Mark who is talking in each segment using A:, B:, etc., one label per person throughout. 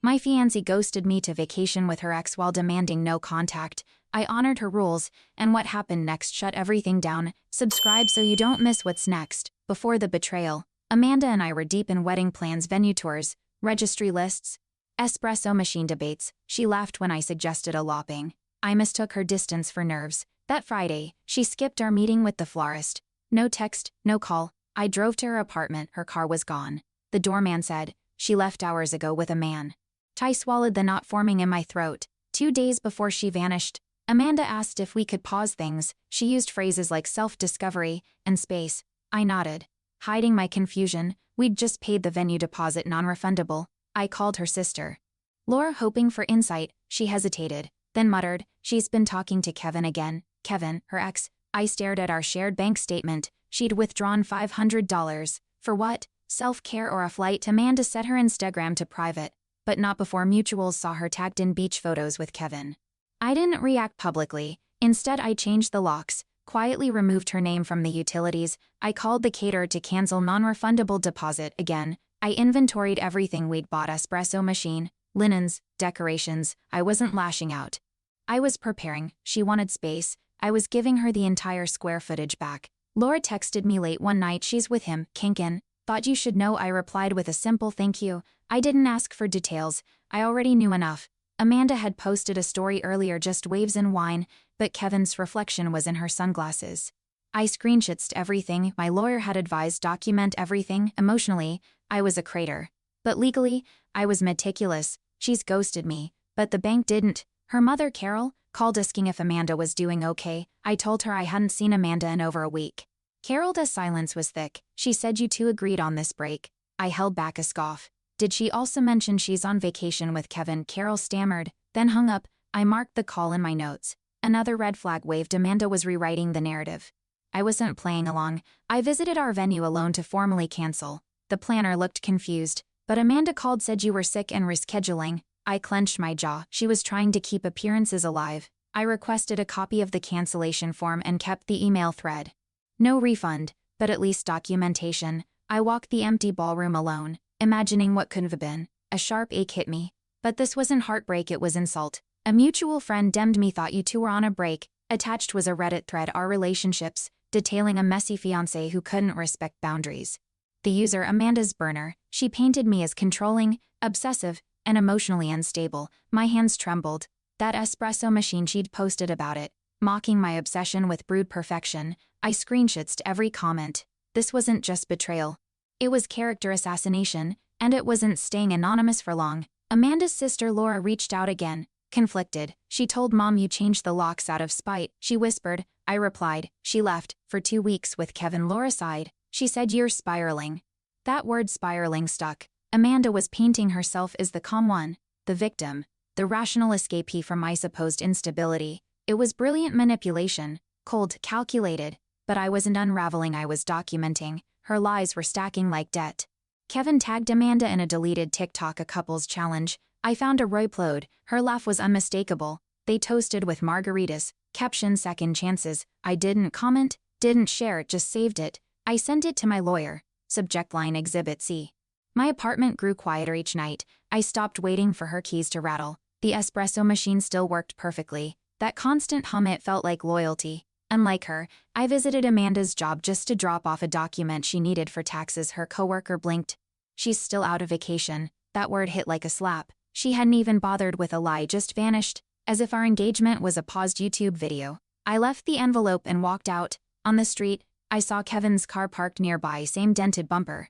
A: My fiancée ghosted me to vacation with her ex while demanding no contact. I honored her rules, and what happened next shut everything down. Subscribe so you don't miss what's next. Before the betrayal, Amanda and I were deep in wedding plans, venue tours, registry lists, espresso machine debates. She laughed when I suggested eloping. I mistook her distance for nerves. That Friday, she skipped our meeting with the florist. No text, no call. I drove to her apartment. Her car was gone. The doorman said, "She left hours ago with a man." I swallowed the knot forming in my throat. 2 days before she vanished, Amanda asked if we could pause things. She used phrases like self-discovery and space. I nodded, hiding my confusion. We'd just paid the venue deposit, non-refundable. I called her sister, Laura, hoping for insight. She hesitated, then muttered, "She's been talking to Kevin again." Kevin, her ex. I stared at our shared bank statement. She'd withdrawn $500. For what? Self-care or a flight? Amanda set her Instagram to private, but not before mutuals saw her tagged in beach photos with Kevin. I didn't react publicly. Instead, I changed the locks, quietly removed her name from the utilities. I called the caterer to cancel non-refundable deposit again. I inventoried everything we'd bought: espresso machine, linens, decorations. I wasn't lashing out. I was preparing. She wanted space. I was giving her the entire square footage back. Laura texted me late one night. "She's with him, Kinkin. Thought you should know." I replied with a simple thank you. I didn't ask for details. I already knew enough. Amanda had posted a story earlier, just waves and wine, but Kevin's reflection was in her sunglasses. I screenshoted everything. My lawyer had advised document everything. Emotionally, I was a crater. But legally, I was meticulous. She's ghosted me, but the bank didn't. Her mother, Carol, called asking if Amanda was doing okay. I told her I hadn't seen Amanda in over a week. Carol's silence was thick. She said, "You two agreed on this break." I held back a scoff. "Did she also mention she's on vacation with Kevin?" Carol stammered, then hung up. I marked the call in my notes. Another red flag waved. Amanda was rewriting the narrative. I wasn't playing along. I visited our venue alone to formally cancel. The planner looked confused, but Amanda called, said you were sick and rescheduling. I clenched my jaw. She was trying to keep appearances alive. I requested a copy of the cancellation form and kept the email thread. No refund, but at least documentation. I walked the empty ballroom alone, imagining what could have been. A sharp ache hit me. But this wasn't heartbreak, it was insult. A mutual friend DM'd me, "Thought you two were on a break." Attached was a Reddit thread, "Our relationships," detailing a messy fiancé who couldn't respect boundaries. The user, Amanda's burner. She painted me as controlling, obsessive, and emotionally unstable. My hands trembled. That espresso machine, she'd posted about it, mocking my obsession with brewed perfection. I screenshoted every comment. This wasn't just betrayal. It was character assassination, and it wasn't staying anonymous for long. Amanda's sister Laura reached out again, conflicted. She told Mom you changed the locks out of spite. She whispered. I replied. She left for 2 weeks with Kevin. Laura sighed. She said, "You're spiraling." That word spiraling stuck. Amanda was painting herself as the calm one, the victim, the rational escapee from my supposed instability. It was brilliant manipulation, cold, calculated, but I wasn't unraveling, I was documenting. Her lies were stacking like debt. Kevin tagged Amanda in a deleted TikTok, a couple's challenge. I found a reupload. Her laugh was unmistakable. They toasted with margaritas. Caption, "Second chances." I didn't comment, didn't share it, just saved it. I sent it to my lawyer. Subject line, Exhibit C. My apartment grew quieter each night. I stopped waiting for her keys to rattle. The espresso machine still worked perfectly. That constant hum, it felt like loyalty. Unlike her, I visited Amanda's job just to drop off a document she needed for taxes. Her coworker blinked. "She's still out of vacation." That word hit like a slap. She hadn't even bothered with a lie, just vanished, as if our engagement was a paused YouTube video. I left the envelope and walked out. On the street, I saw Kevin's car parked nearby, same dented bumper.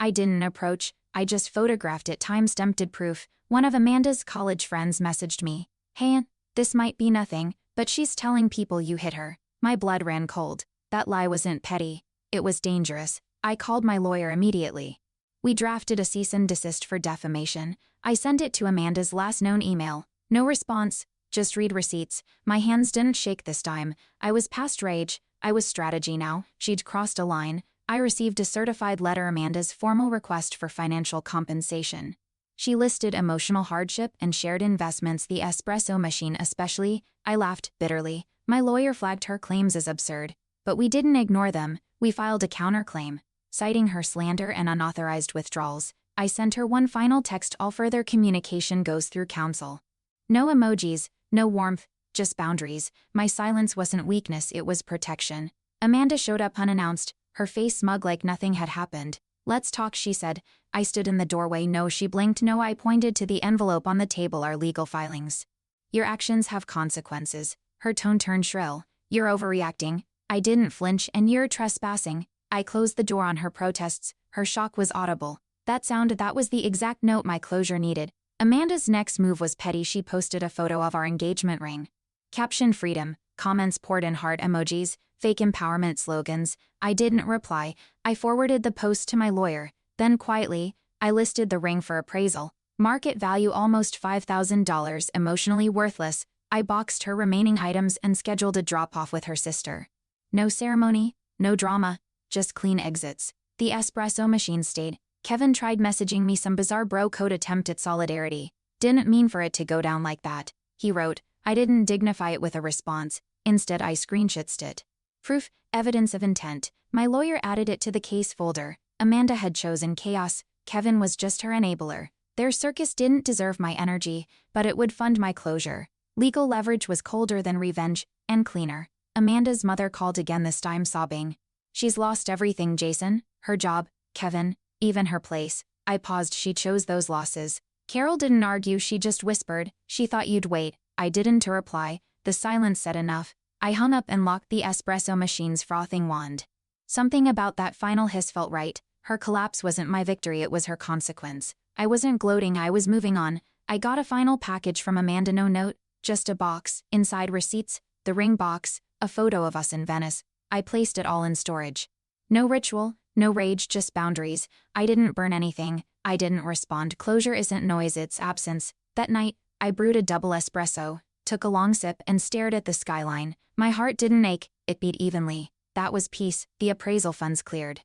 A: I didn't approach, I just photographed it, time-stamped proof. One of Amanda's college friends messaged me. "Hey, this might be nothing, but she's telling people you hit her." My blood ran cold. That lie wasn't petty. It was dangerous. I called my lawyer immediately. We drafted a cease and desist for defamation. I sent it to Amanda's last known email. No response, just read receipts. My hands didn't shake this time. I was past rage. I was strategy now. She'd crossed a line. I received a certified letter, Amanda's formal request for financial compensation. She listed emotional hardship and shared investments, the espresso machine especially. I laughed bitterly. My lawyer flagged her claims as absurd. But we didn't ignore them. We filed a counterclaim, citing her slander and unauthorized withdrawals. I sent her one final text. All further communication goes through counsel. No emojis, no warmth, just boundaries. My silence wasn't weakness, it was protection. Amanda showed up unannounced, her face smug like nothing had happened. Let's talk, she said. I stood in the doorway. No, she blinked. No, I pointed to the envelope on the table. Our legal filings. Your actions have consequences. Her tone turned shrill. You're overreacting. I didn't flinch. And you're trespassing. I closed the door on her protests. Her shock was audible. That was the exact note my closure needed. Amanda's next move was petty. She posted a photo of our engagement ring. Caption freedom. Comments poured in heart emojis, fake empowerment slogans. I didn't reply. I forwarded the post to my lawyer. Then quietly, I listed the ring for appraisal. Market value almost $5,000, emotionally worthless. I boxed her remaining items and scheduled a drop-off with her sister. No ceremony, no drama, just clean exits. The espresso machine stayed. Kevin tried messaging me some bizarre bro code attempt at solidarity. Didn't mean for it to go down like that, he wrote. I didn't dignify it with a response. Instead, I screenshotsed it. Proof, evidence of intent. My lawyer added it to the case folder. Amanda had chosen chaos. Kevin was just her enabler. Their circus didn't deserve my energy, but it would fund my closure. Legal leverage was colder than revenge, and cleaner. Amanda's mother called again, this time sobbing. She's lost everything, Jason. Her job, Kevin, even her place. I paused. She chose those losses. Carol didn't argue, she just whispered. She thought you'd wait. I didn't to reply. The silence said enough. I hung up and locked the espresso machine's frothing wand. Something about that final hiss felt right. Her collapse wasn't my victory, it was her consequence. I wasn't gloating, I was moving on. I got a final package from Amanda, no note, just a box, inside receipts, the ring box, a photo of us in Venice. I placed it all in storage. No ritual, no rage, just boundaries. I didn't burn anything. I didn't respond. Closure isn't noise, it's absence. That night, I brewed a double espresso, took a long sip and stared at the skyline. My heart didn't ache, it beat evenly. That was peace. The appraisal funds cleared.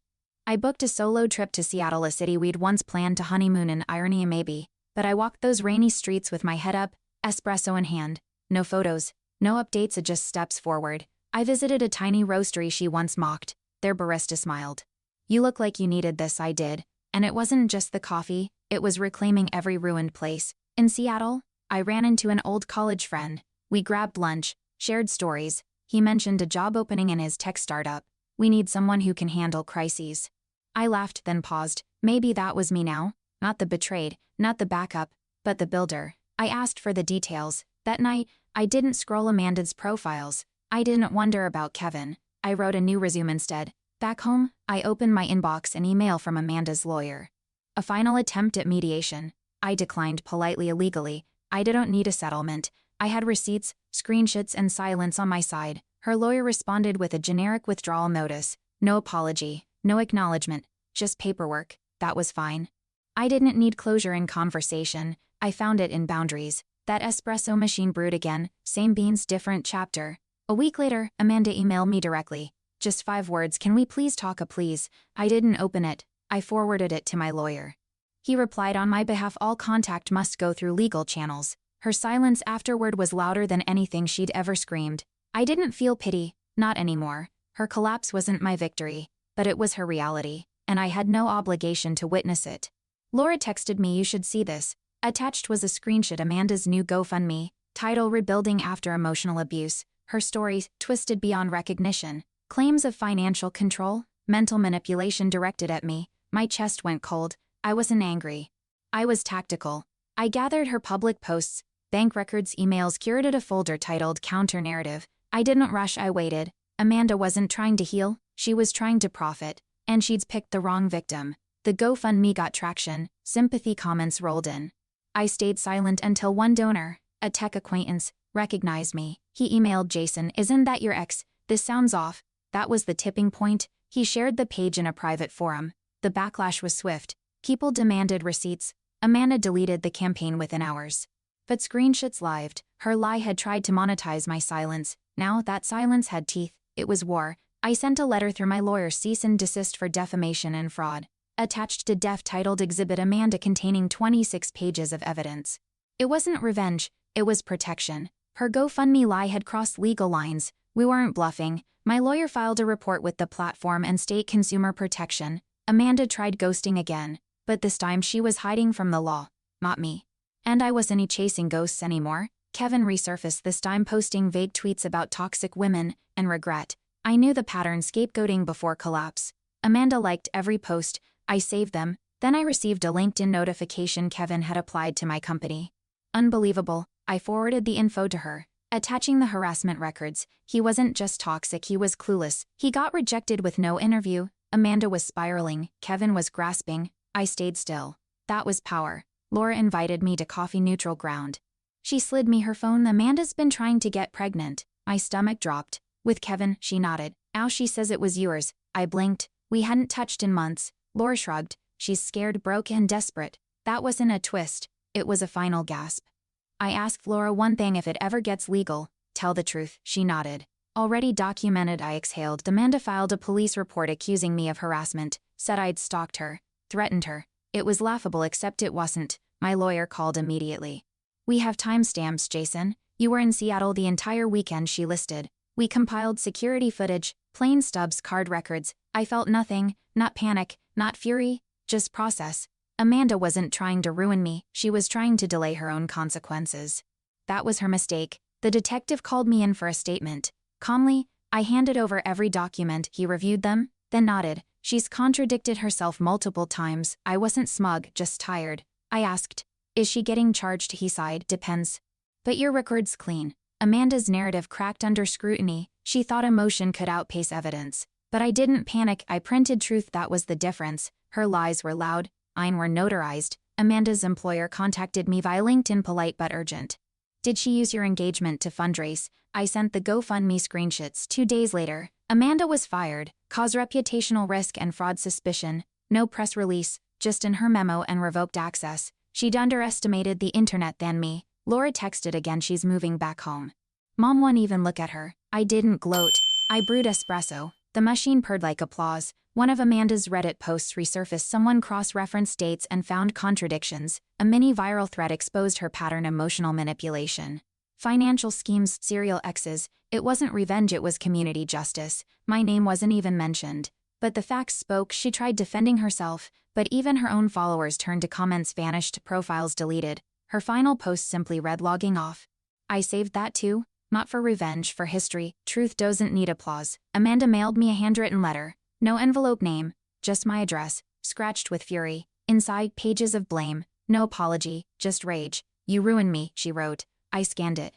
A: I booked a solo trip to Seattle, a city we'd once planned to honeymoon in. Irony maybe, but I walked those rainy streets with my head up, espresso in hand. No photos, no updates, just steps forward. I visited a tiny roastery she once mocked. Their barista smiled. You look like you needed this. I did. And it wasn't just the coffee, it was reclaiming every ruined place. In Seattle, I ran into an old college friend. We grabbed lunch, shared stories. He mentioned a job opening in his tech startup. We need someone who can handle crises. I laughed, then paused. Maybe that was me now. Not the betrayed, not the backup, but the builder. I asked for the details. That night, I didn't scroll Amanda's profiles. I didn't wonder about Kevin. I wrote a new resume instead. Back home, I opened my inbox, an email from Amanda's lawyer. A final attempt at mediation. I declined politely, illegally. I didn't need a settlement. I had receipts, screenshots, and silence on my side. Her lawyer responded with a generic withdrawal notice. No apology, no acknowledgement, just paperwork. That was fine. I didn't need closure in conversation. I found it in boundaries. That espresso machine brewed again, same beans, different chapter. A week later, Amanda emailed me directly. Just 5 words, can we please talk, please? I didn't open it. I forwarded it to my lawyer. He replied on my behalf, all contact must go through legal channels. Her silence afterward was louder than anything she'd ever screamed. I didn't feel pity, not anymore. Her collapse wasn't my victory, but it was her reality, and I had no obligation to witness it. Laura texted me, you should see this. Attached was a screenshot Amanda's new GoFundMe, title Rebuilding After Emotional Abuse. Her story, twisted beyond recognition. Claims of financial control, mental manipulation directed at me. My chest went cold. I wasn't angry. I was tactical. I gathered her public posts, bank records, emails, curated a folder titled Counter-Narrative. I didn't rush, I waited. Amanda wasn't trying to heal, she was trying to profit. And she'd picked the wrong victim. The GoFundMe got traction, sympathy comments rolled in. I stayed silent until one donor, a tech acquaintance, recognized me. He emailed, Jason, isn't that your ex? This sounds off. That was the tipping point. He shared the page in a private forum. The backlash was swift. People demanded receipts. Amanda deleted the campaign within hours. But screenshots lived. Her lie had tried to monetize my silence. Now that silence had teeth. It was war. I sent a letter through my lawyer, cease and desist for defamation and fraud. Attached to def titled Exhibit Amanda, containing 26 pages of evidence. It wasn't revenge, it was protection. Her GoFundMe lie had crossed legal lines. We weren't bluffing. My lawyer filed a report with the platform and state consumer protection. Amanda tried ghosting again. But this time she was hiding from the law, not me. And I wasn't chasing ghosts anymore. Kevin resurfaced, this time posting vague tweets about toxic women and regret. I knew the pattern, scapegoating before collapse. Amanda liked every post. I saved them. Then I received a LinkedIn notification Kevin had applied to my company. Unbelievable. I forwarded the info to her, attaching the harassment records. He wasn't just toxic, he was clueless. He got rejected with no interview. Amanda was spiraling. Kevin was grasping. I stayed still. That was power. Laura invited me to coffee neutral ground. She slid me her phone. Amanda's been trying to get pregnant. My stomach dropped. With Kevin, she nodded. Ow, she says it was yours. I blinked. We hadn't touched in months. Laura shrugged. She's scared, broke, and desperate. That wasn't a twist. It was a final gasp. I asked Laura one thing, if it ever gets legal, tell the truth. She nodded. Already documented, I exhaled. Amanda filed a police report accusing me of harassment, said I'd stalked her, threatened her. It was laughable, except it wasn't. My lawyer called immediately. We have timestamps, Jason. You were in Seattle the entire weekend, she listed. We compiled security footage, plain stubs, card records. I felt nothing, not panic, not fury, just process. Amanda wasn't trying to ruin me, she was trying to delay her own consequences. That was her mistake. The detective called me in for a statement. Calmly, I handed over every document. He reviewed them, then nodded. She's contradicted herself multiple times. I wasn't smug, just tired. I asked, is she getting charged? He sighed. Depends. But your record's clean. Amanda's narrative cracked under scrutiny. She thought emotion could outpace evidence. But I didn't panic. I printed truth. That was the difference. Her lies were loud. Mine were notarized. Amanda's employer contacted me via LinkedIn, polite but urgent. Did she use your engagement to fundraise? I sent the GoFundMe screenshots. 2 days later, Amanda was fired. Cause reputational risk and fraud suspicion. No press release, just in her memo and revoked access. She'd underestimated the internet than me. Laura texted again, she's moving back home. Mom won't even look at her. I didn't gloat. I brewed espresso. The machine purred like applause. One of Amanda's Reddit posts resurfaced. Someone cross-referenced dates and found contradictions. A mini-viral thread exposed her pattern: emotional manipulation. Financial schemes, serial exes. It wasn't revenge, it was community justice. My name wasn't even mentioned. But the facts spoke. She tried defending herself, but even her own followers turned to comments, vanished, profiles deleted. Her final post simply read, logging off. I saved that too. Not for revenge, for history. Truth doesn't need applause. Amanda mailed me a handwritten letter. No envelope name, just my address, scratched with fury. Inside, pages of blame. No apology, just rage. You ruined me, she wrote. I scanned it.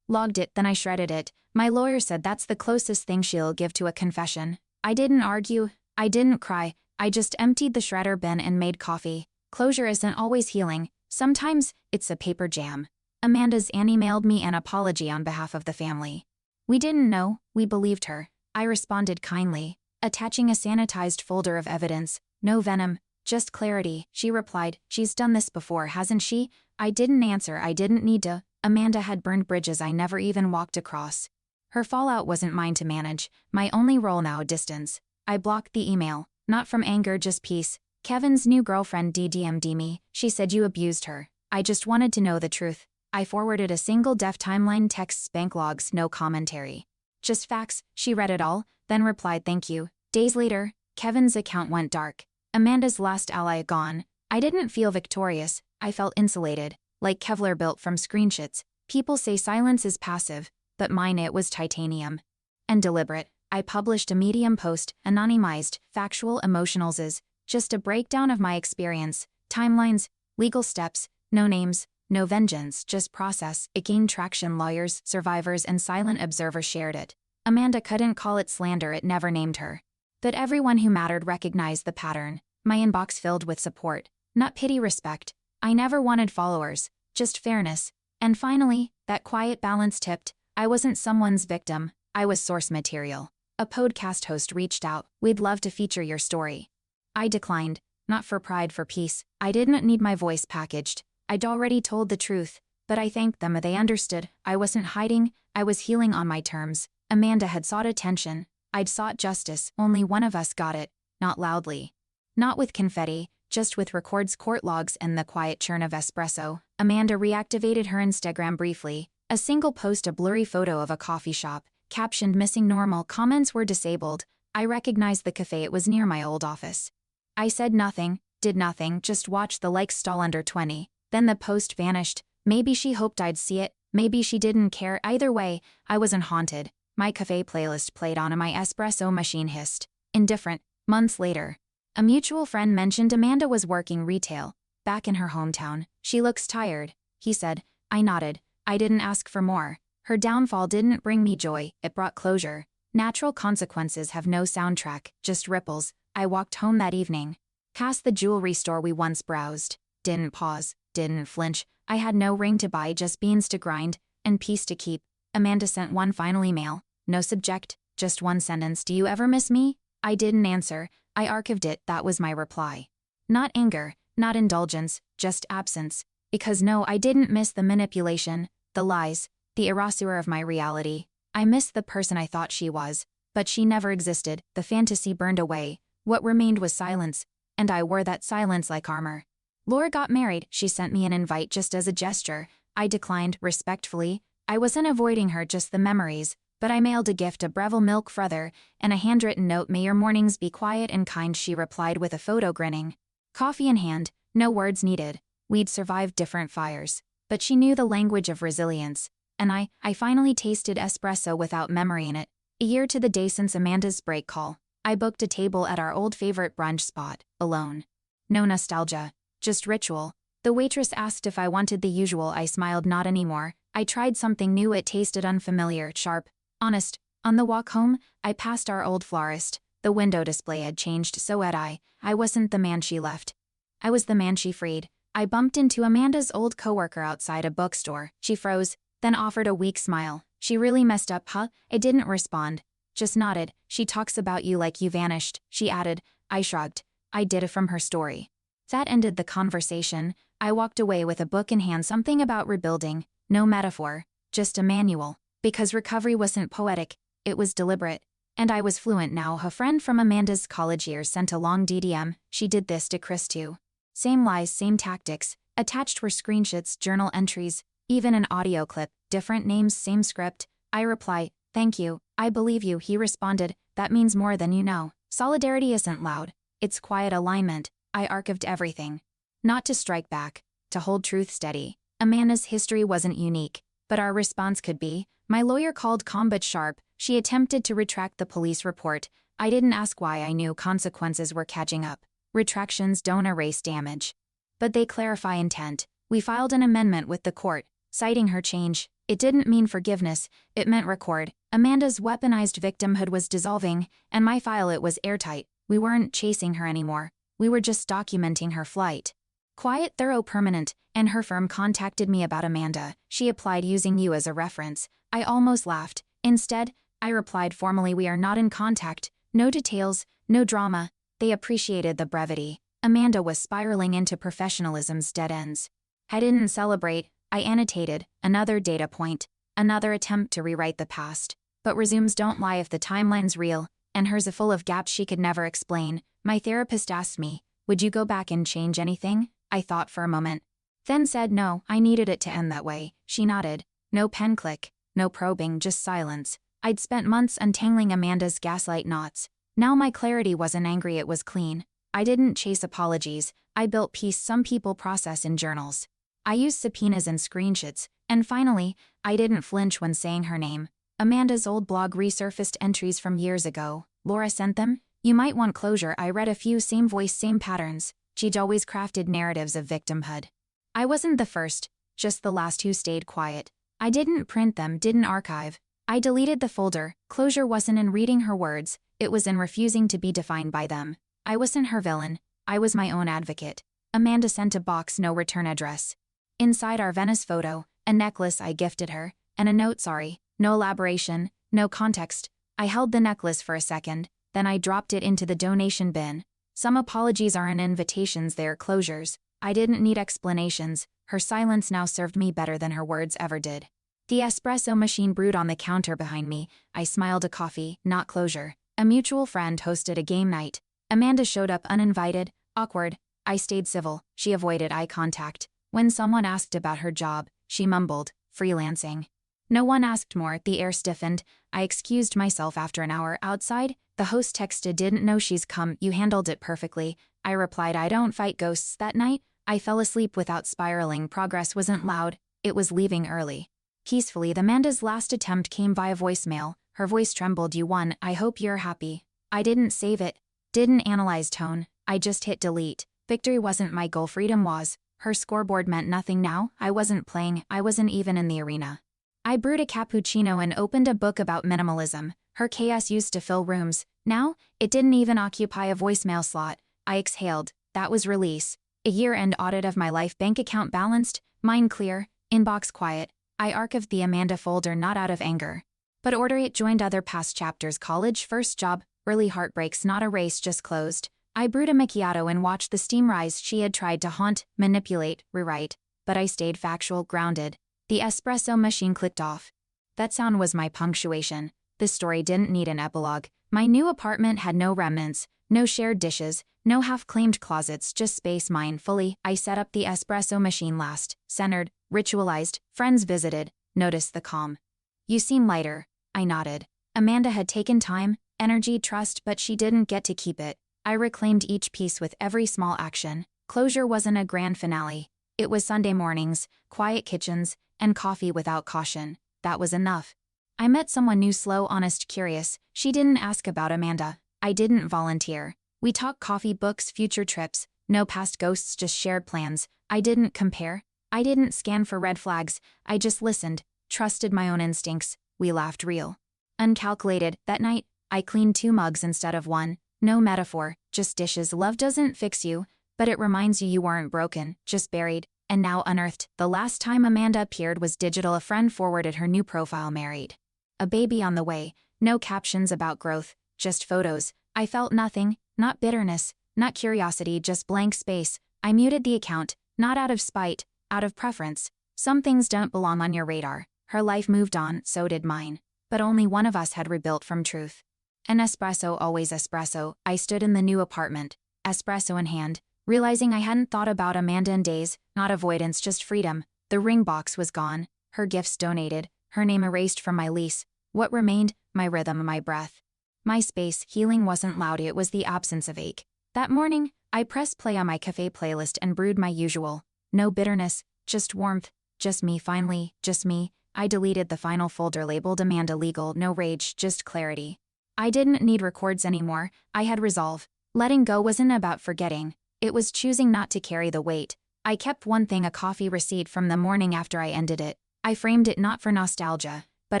A: Logged it, then I shredded it. My lawyer said that's the closest thing she'll give to a confession. I didn't argue. I didn't cry. I just emptied the shredder bin and made coffee. Closure isn't always healing. Sometimes, it's a paper jam. Amanda's Annie mailed me an apology on behalf of the family. We didn't know, we believed her. I responded kindly, attaching a sanitized folder of evidence. No venom, just clarity. She replied, she's done this before, hasn't she? I didn't answer. I didn't need to. Amanda had burned bridges I never even walked across. Her fallout wasn't mine to manage. My only role now, distance. I blocked the email, not from anger, just peace. Kevin's new girlfriend DM'd me. She said you abused her. I just wanted to know the truth. I forwarded a single def timeline, texts, bank logs, no commentary. Just facts. She read it all, then replied thank you. Days later, Kevin's account went dark. Amanda's last ally gone. I didn't feel victorious. I felt insulated, like Kevlar built from screenshots. People say silence is passive, but mine, it was titanium. And deliberate. I published a Medium post, anonymized, factual, emotionals, just a breakdown of my experience, timelines, legal steps, no names, no vengeance, just process. It gained traction. Lawyers, survivors, and silent observers shared it. Amanda couldn't call it slander, it never named her. But everyone who mattered recognized the pattern. My inbox filled with support, not pity, respect. I never wanted followers, just fairness. And finally, that quiet balance tipped. I wasn't someone's victim, I was source material. A podcast host reached out, we'd love to feature your story. I declined, not for pride, for peace. I didn't need my voice packaged. I'd already told the truth, but I thanked them. They understood. I wasn't hiding, I was healing on my terms. Amanda had sought attention. I'd sought justice. Only one of us got it, not loudly. Not with confetti, just with records, court logs, and the quiet churn of espresso. Amanda reactivated her Instagram briefly. A single post, a blurry photo of a coffee shop, captioned missing normal. Comments were disabled. I recognized the cafe, it was near my old office. I said nothing, Did nothing, just watched the likes stall under 20. Then the post vanished. Maybe she hoped I'd see it, maybe she didn't care. Either way, I wasn't haunted. My cafe playlist played on and my espresso machine hissed. Indifferent. Months later, a mutual friend mentioned Amanda was working retail, back in her hometown. She looks tired, he said. I nodded. I didn't ask for more. Her downfall didn't bring me joy, it brought closure. Natural consequences have no soundtrack, just ripples. I walked home that evening, past the jewelry store we once browsed. Didn't pause, didn't flinch. I had no ring to buy, just beans to grind, and peace to keep. Amanda sent one final email. No subject, just one sentence. Do you ever miss me? I didn't answer. I archived it. That was my reply. Not anger, not indulgence, just absence. Because no, I didn't miss the manipulation, the lies, the erasure of my reality. I missed the person I thought she was, but she never existed. The fantasy burned away. What remained was silence, and I wore that silence like armor. Laura got married. She sent me an invite just as a gesture. I declined, respectfully. I wasn't avoiding her, just the memories. But I mailed a gift, a Breville milk frother, and a handwritten note. May your mornings be quiet and kind, she replied with a photo, grinning. Coffee in hand, no words needed. We'd survived different fires. But she knew the language of resilience. And I finally tasted espresso without memory in it. A year to the day since Amanda's break call, I booked a table at our old favorite brunch spot, alone. No nostalgia, just ritual. The waitress asked if I wanted the usual. I smiled. Not anymore. I tried something new. It tasted unfamiliar, sharp, honest. On the walk home, I passed our old florist. The window display had changed, so had I. I wasn't the man she left. I was the man she freed. I bumped into Amanda's old coworker outside a bookstore. She froze, then offered a weak smile. She really messed up, huh? I didn't respond. Just nodded. She talks about you like you vanished, she added. I shrugged. I did it from her story. That ended the conversation. I walked away with a book in hand, something about rebuilding. No metaphor, just a manual. Because recovery wasn't poetic, it was deliberate. And I was fluent now. A friend from Amanda's college years sent a long DDM. She did this to Chris too. Same lies, same tactics. Attached were screenshots, journal entries, even an audio clip. Different names, same script. I reply, thank you, I believe you. He responded, that means more than you know. Solidarity isn't loud. It's quiet alignment. I archived everything. Not to strike back, to hold truth steady. Amanda's history wasn't unique, but our response could be. My lawyer called calm but sharp. She attempted to retract the police report. I didn't ask why. I knew consequences were catching up. Retractions don't erase damage, but they clarify intent. We filed an amendment with the court, citing her change. It didn't mean forgiveness, it meant record. Amanda's weaponized victimhood was dissolving, and my file, it was airtight. We weren't chasing her anymore. We were just documenting her flight. Quiet, thorough, permanent, and her firm contacted me about Amanda. She applied using you as a reference. I almost laughed. Instead, I replied formally, we are not in contact. No details, no drama. They appreciated the brevity. Amanda was spiraling into professionalism's dead ends. I didn't celebrate. I annotated, another data point, another attempt to rewrite the past. But resumes don't lie. If the timeline's real, and hers is full of gaps she could never explain. My therapist asked me, would you go back and change anything? I thought for a moment. Then said no, I needed it to end that way. She nodded. No pen click, no probing, just silence. I'd spent months untangling Amanda's gaslight knots. Now my clarity wasn't angry, it was clean. I didn't chase apologies. I built peace. Some people process in journals. I used subpoenas and screenshots. And finally, I didn't flinch when saying her name. Amanda's old blog resurfaced, entries from years ago. Laura sent them. You might want closure. I read a few. Same voice, same patterns. She'd always crafted narratives of victimhood. I wasn't the first, just the last who stayed quiet. I didn't print them, didn't archive. I deleted the folder. Closure wasn't in reading her words, it was in refusing to be defined by them. I wasn't her villain, I was my own advocate. Amanda sent a box, no return address. Inside our Venice photo, a necklace I gifted her, and a note, sorry, no elaboration, no context. I held the necklace for a second, then I dropped it into the donation bin. Some apologies aren't invitations, they're closures. I didn't need explanations. Her silence now served me better than her words ever did. The espresso machine brewed on the counter behind me. I smiled. A coffee, not closure. A mutual friend hosted a game night. Amanda showed up uninvited, awkward. I stayed civil. She avoided eye contact. When someone asked about her job, she mumbled, freelancing. No one asked more. The air stiffened. I excused myself after an hour outside. The host texted, didn't know she's come. You handled it perfectly. I replied. I don't fight ghosts. That night, I fell asleep without spiraling. Progress wasn't loud, it was leaving early. Peacefully, Amanda's last attempt came via voicemail. Her voice trembled. You won. I hope you're happy. I didn't save it. Didn't analyze tone. I just hit delete. Victory wasn't my goal, freedom was. Her scoreboard meant nothing now. I wasn't playing, I wasn't even in the arena. I brewed a cappuccino and opened a book about minimalism. Her chaos used to fill rooms. Now, it didn't even occupy a voicemail slot. I exhaled. That was release. A year-end audit of my life, bank account balanced, mind clear, inbox quiet. I archived the Amanda folder not out of anger, but order it joined other past chapters. College, first job, early heartbreaks, not a race, just closed. I brewed a macchiato and watched the steam rise. She had tried to haunt, manipulate, rewrite, but I stayed factual, grounded. The espresso machine clicked off. That sound was my punctuation. This story didn't need an epilogue. My new apartment had no remnants, no shared dishes, no half-claimed closets, just space mine fully. I set up the espresso machine last, centered, ritualized, friends visited, noticed the calm. You seem lighter, I nodded. Amanda had taken time, energy, trust, but she didn't get to keep it. I reclaimed each piece with every small action. Closure wasn't a grand finale. It was Sunday mornings, quiet kitchens, and coffee without caution. That was enough. I met someone new, slow, honest, curious. She didn't ask about Amanda. I didn't volunteer. We talked coffee, books, future trips. No past ghosts, just shared plans. I didn't compare. I didn't scan for red flags. I just listened, trusted my own instincts. We laughed real. Uncalculated. That night, I cleaned 2 mugs instead of 1. No metaphor, just dishes. Love doesn't fix you, but it reminds you weren't broken, just buried, and now unearthed. The last time Amanda appeared was digital. A friend forwarded her new profile, married. A baby on the way, no captions about growth, just photos. I felt nothing, not bitterness, not curiosity, just blank space. I muted the account, not out of spite, out of preference. Some things don't belong on your radar. Her life moved on, so did mine. But only one of us had rebuilt from truth. An espresso, always espresso. I stood in the new apartment, espresso in hand, realizing I hadn't thought about Amanda in days, not avoidance, just freedom. The ring box was gone, her gifts donated, her name erased from my lease. What remained? My rhythm, my breath. My space. Healing wasn't loud, it was the absence of ache. That morning, I pressed play on my cafe playlist and brewed my usual. No bitterness, just warmth, just me. Finally, just me. I deleted the final folder labeled Amanda legal. No rage, just clarity. I didn't need records anymore. I had resolve. Letting go wasn't about forgetting. It was choosing not to carry the weight. I kept one thing, a coffee receipt from the morning after I ended it. I framed it not for nostalgia, but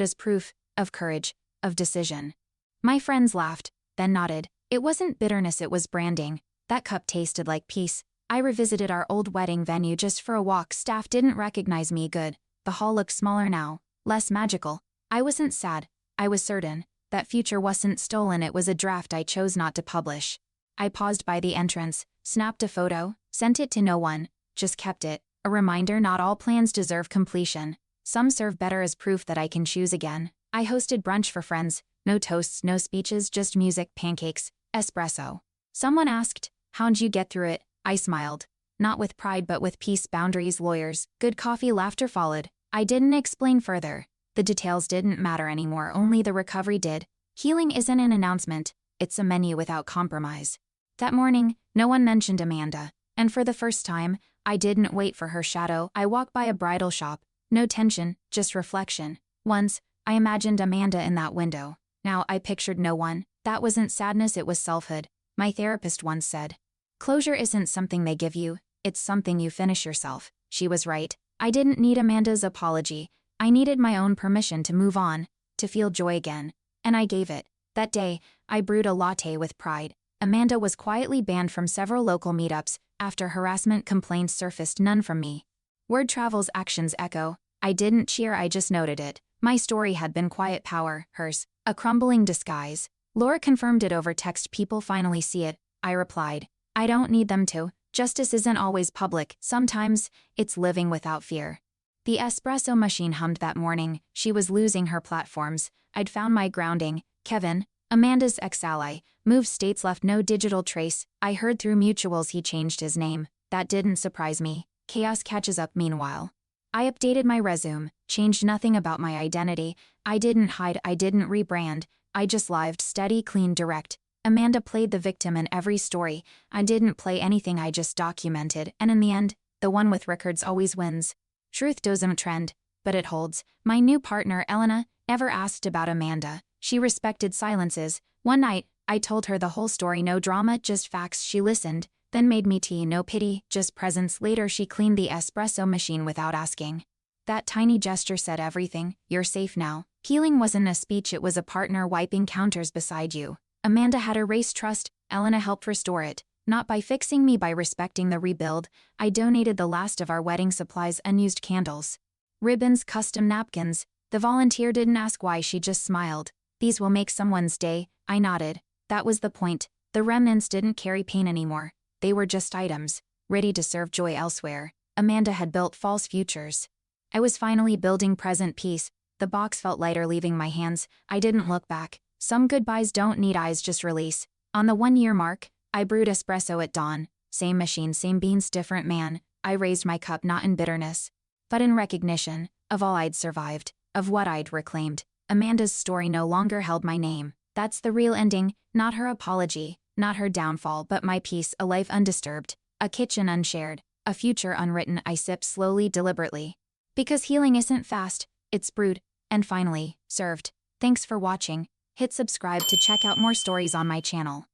A: as proof of courage, of decision. My friends laughed, then nodded. It wasn't bitterness, it was branding. That cup tasted like peace. I revisited our old wedding venue just for a walk. Staff didn't recognize me. Good. The hall looked smaller now, less magical. I wasn't sad. I was certain. That future wasn't stolen, it was a draft I chose not to publish. I paused by the entrance, snapped a photo, sent it to no one, just kept it. A reminder, not all plans deserve completion. Some serve better as proof that I can choose again. I hosted brunch for friends. No toasts, no speeches, just music, pancakes, espresso. Someone asked, how'd you get through it? I smiled. Not with pride but with peace, boundaries, lawyers, good coffee, laughter followed. I didn't explain further. The details didn't matter anymore, only the recovery did. Healing isn't an announcement, it's a menu without compromise. That morning, no one mentioned Amanda, and for the first time, I didn't wait for her shadow. I walked by a bridal shop. No tension, just reflection. Once, I imagined Amanda in that window. Now I pictured no one. That wasn't sadness, it was selfhood. My therapist once said, closure isn't something they give you, it's something you finish yourself. She was right. I didn't need Amanda's apology. I needed my own permission to move on, to feel joy again. And I gave it. That day, I brewed a latte with pride. Amanda was quietly banned from several local meetups after harassment complaints surfaced, none from me. Word travels, actions echo. I didn't cheer, I just noted it. My story had been quiet power, hers, a crumbling disguise. Laura confirmed it over text. People finally see it, I replied. I don't need them to. Justice isn't always public, sometimes it's living without fear. The espresso machine hummed that morning. She was losing her platforms. I'd found my grounding. Kevin, Amanda's ex-ally, moved states, left no digital trace. I heard through mutuals he changed his name. That didn't surprise me. Chaos catches up meanwhile. I updated my resume, changed nothing about my identity. I didn't hide, I didn't rebrand. I just lived steady, clean, direct. Amanda played the victim in every story. I didn't play anything, I just documented, and in the end, the one with records always wins. Truth doesn't trend, but it holds. My new partner, Elena, never asked about Amanda. She respected silences. One night, I told her the whole story, no drama, just facts. She listened, then made me tea, no pity, just presence. Later she cleaned the espresso machine without asking. That tiny gesture said everything. You're safe now. Healing wasn't a speech, it was a partner wiping counters beside you. Amanda had erased trust, Elena helped restore it. Not by fixing me, by respecting the rebuild. I donated the last of our wedding supplies, unused candles, ribbons, custom napkins. The volunteer didn't ask why, she just smiled. These will make someone's day. I nodded. That was the point. The remnants didn't carry pain anymore. They were just items, ready to serve joy elsewhere. Amanda had built false futures. I was finally building present peace. The box felt lighter leaving my hands. I didn't look back. Some goodbyes don't need eyes, just release. On the 1-year mark, I brewed espresso at dawn. Same machine, same beans, different man. I raised my cup not in bitterness, but in recognition of all I'd survived, of what I'd reclaimed. Amanda's story no longer held my name. That's the real ending, not her apology, not her downfall, but my peace, a life undisturbed, a kitchen unshared, a future unwritten. I sipped slowly, deliberately. Because healing isn't fast, it's brewed, and finally, served. Thanks for watching. Hit subscribe to check out more stories on my channel.